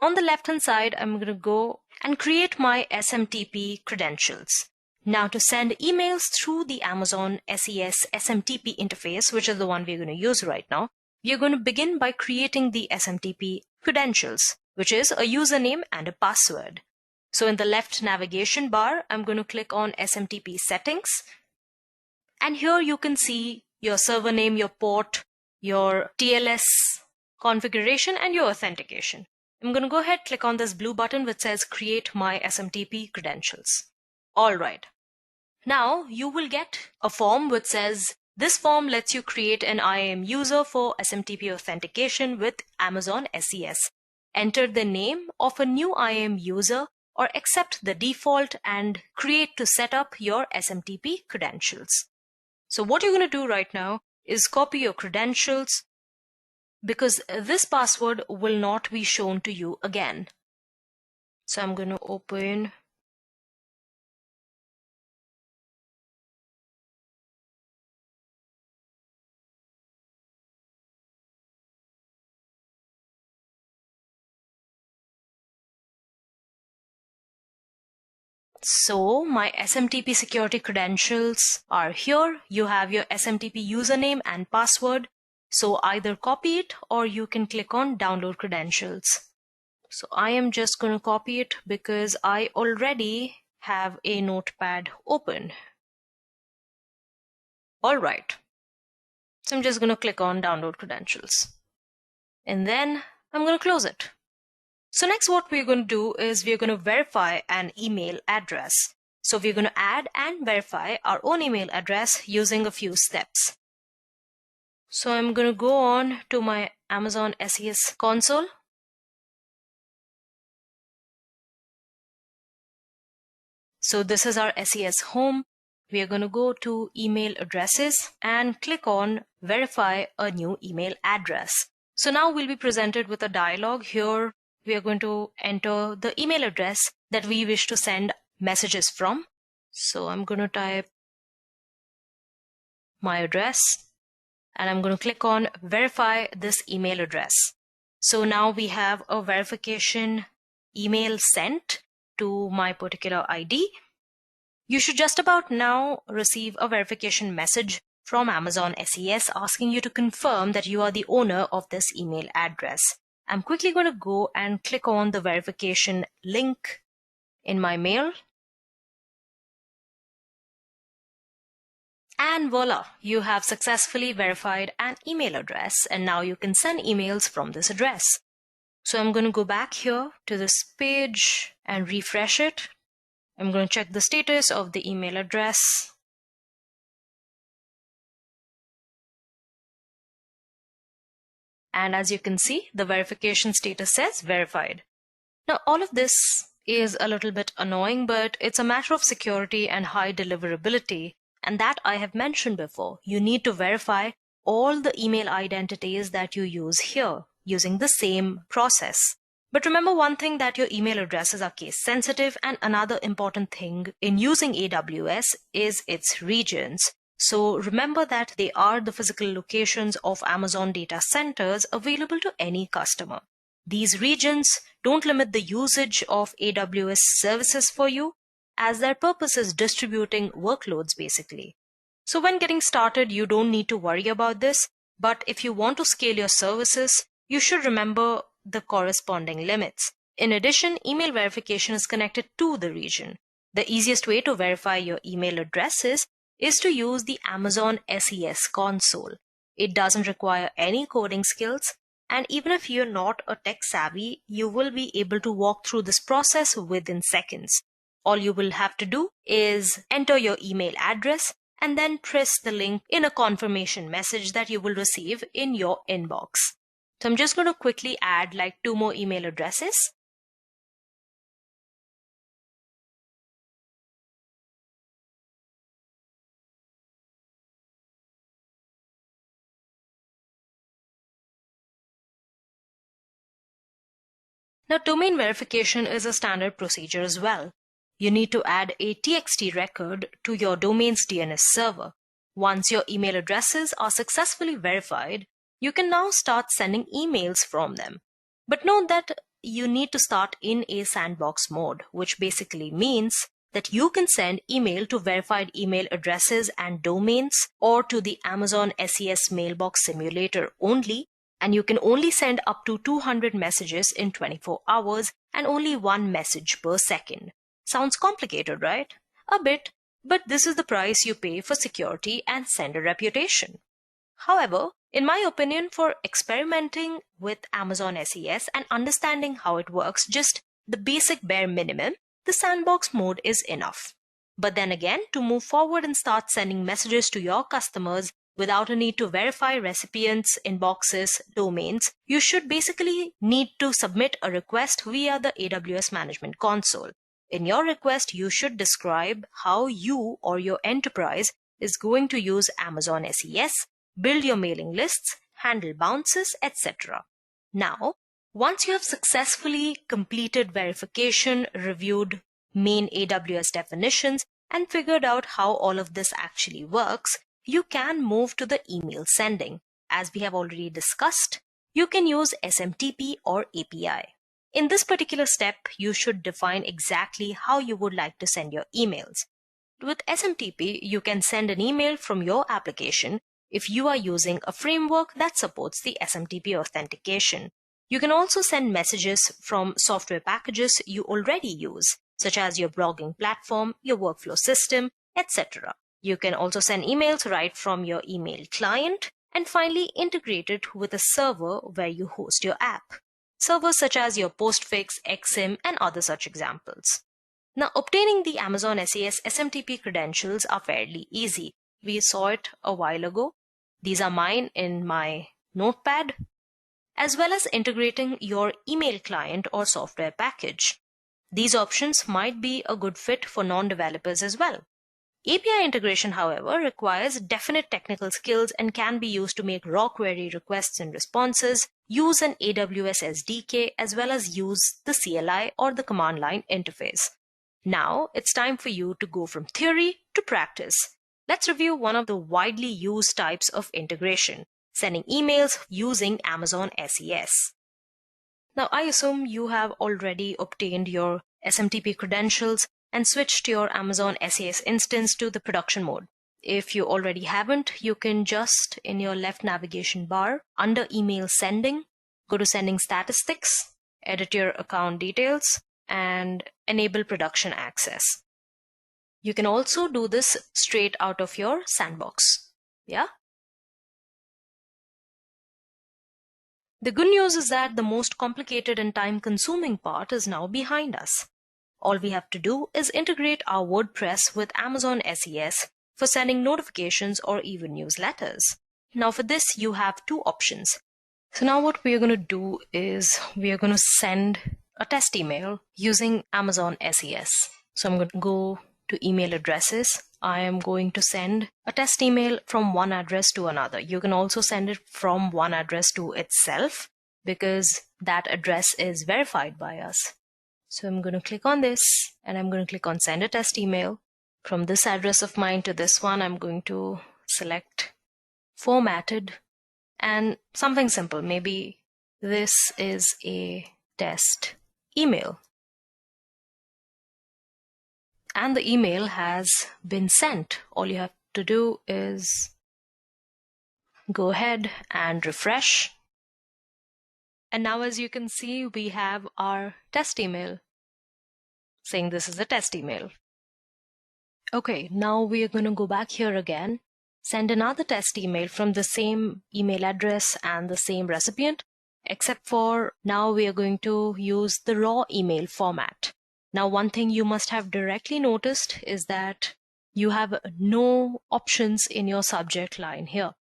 On the left hand side, I'm going to go and create my SMTP credentials. Now to send emails through the Amazon SES SMTP interface, which is the one we're going to use right now, we are going to begin by creating the SMTP credentials, which is a username and a password. So in the left navigation bar, I'm going to click on SMTP settings. And here you can see your server name, your port, your TLS configuration, and your authentication. I'm going to go ahead, click on this blue button which says create my SMTP credentials. All right. Now you will get a form which says this form lets you create an IAM user for SMTP authentication with Amazon SES. Enter the name of a new IAM user or accept the default and create to set up your SMTP credentials. So what you're going to do right now is copy your credentials, because this password will not be shown to you again. So I'm going to open So my SMTP security credentials are here. You have your SMTP username and password. So either copy it or you can click on download credentials. So I am just going to copy it because I already have a notepad open. All right. So I'm just going to click on download credentials. And then I'm going to close it. So next what we're going to do is we're going to verify an email address. So we're going to add and verify our own email address using a few steps. So I'm going to go on to my Amazon SES console. So this is our SES home. We are going to go to email addresses and click on verify a new email address. So now we'll be presented with a dialog. Here we are going to enter the email address that we wish to send messages from. So I'm going to type my address and I'm going to click on verify this email address. So now we have a verification email sent to my particular ID. You should just about now receive a verification message from Amazon SES asking you to confirm that you are the owner of this email address. I'm quickly going to go and click on the verification link in my mail. And voila, you have successfully verified an email address and now you can send emails from this address. So I'm going to go back here to this page and refresh it. I'm going to check the status of the email address. And as you can see, the verification status says verified. Now all of this is a little bit annoying, but it's a matter of security and high deliverability. And that I have mentioned before. You need to verify all the email identities that you use here using the same process. But remember one thing, that your email addresses are case sensitive, and another important thing in using AWS is its regions. So remember that they are the physical locations of Amazon data centers available to any customer. These regions don't limit the usage of AWS services for you, as their purpose is distributing workloads basically. So when getting started, you don't need to worry about this, but if you want to scale your services, you should remember the corresponding limits. In addition, email verification is connected to the region. The easiest way to verify your email addresses is to use the Amazon SES console. It doesn't require any coding skills, and even if you're not a tech savvy, you will be able to walk through this process within seconds. All you will have to do is enter your email address and then press the link in a confirmation message that you will receive in your inbox. So I'm just going to quickly add like 2 more email addresses. Now domain verification is a standard procedure as well. You need to add a TXT record to your domain's DNS server. Once your email addresses are successfully verified, you can now start sending emails from them. But note that you need to start in a sandbox mode, which basically means that you can send email to verified email addresses and domains or to the Amazon SES mailbox simulator only, and you can only send up to 200 messages in 24 hours and only one message per second. Sounds complicated, right? A bit, but this is the price you pay for security and sender reputation. However, in my opinion, for experimenting with Amazon SES and understanding how it works, just the basic bare minimum, the sandbox mode is enough. But then again, to move forward and start sending messages to your customers without a need to verify recipients, inboxes, domains, you should basically need to submit a request via the AWS Management Console. In your request, you should describe how you or your enterprise is going to use Amazon SES, build your mailing lists, handle bounces, etc. Now, once you have successfully completed verification, reviewed main AWS definitions, and figured out how all of this actually works, you can move to the email sending. As we have already discussed, you can use SMTP or API. In this particular step, you should define exactly how you would like to send your emails. With SMTP, you can send an email from your application if you are using a framework that supports the SMTP authentication. You can also send messages from software packages you already use, such as your blogging platform, your workflow system, etc. You can also send emails right from your email client and finally integrate it with a server where you host your app. Servers such as your Postfix, Exim, and other such examples. Now, obtaining the Amazon SES SMTP credentials are fairly easy. We saw it a while ago. These are mine in my notepad, as well as integrating your email client or software package. These options might be a good fit for non-developers as well. API integration, however, requires definite technical skills and can be used to make raw query requests and responses, use an AWS SDK, as well as use the CLI or the command line interface. Now, it's time for you to go from theory to practice. Let's review one of the widely used types of integration, sending emails using Amazon SES. Now, I assume you have already obtained your SMTP credentials and switched your Amazon SES instance to the production mode. If you already haven't, you can just, in your left navigation bar, under email sending, go to sending statistics, edit your account details, and enable production access. You can also do this straight out of your sandbox. Yeah? The good news is that the most complicated and time-consuming part is now behind us. All we have to do is integrate our WordPress with Amazon SES for sending notifications or even newsletters. Now for this, you have two options. So now what we are going to do is we are going to send a test email using Amazon SES. So I'm going to go to email addresses. I am going to send a test email from one address to another. You can also send it from one address to itself because that address is verified by us. So I'm going to click on this and I'm going to click on send a test email. From this address of mine to this one, I'm going to select formatted and something simple. Maybe this is a test email. And the email has been sent. All you have to do is go ahead and refresh. And now as you can see, we have our test email saying this is a test email. Okay, now we are going to go back here again, send another test email from the same email address and the same recipient, except for now we are going to use the raw email format. Now, one thing you must have directly noticed is that you have no options in your subject line here.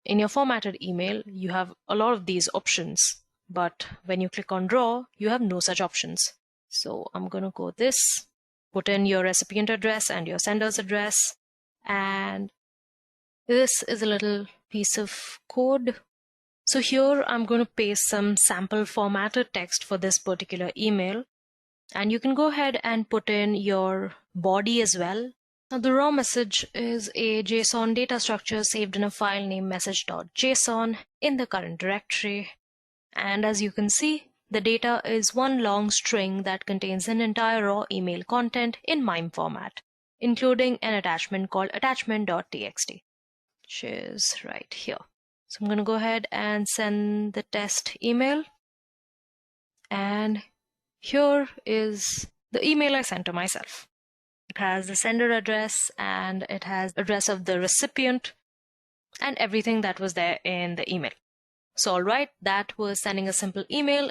In your formatted email, you have a lot of these options, but when you click on raw, you have no such options. So I'm going to go this, put in your recipient address and your sender's address, and this is a little piece of code. So here I'm going to paste some sample formatted text for this particular email. And you can go ahead and put in your body as well. Now the raw message is a JSON data structure saved in a file named message.json in the current directory. And as you can see, The data is one long string that contains an entire raw email content in MIME format, including an attachment called attachment.txt, which is right here. So I'm going to go ahead and send the test email. And here is the email I sent to myself. It has the sender address and it has address of the recipient and everything that was there in the email. So all right, that was sending a simple email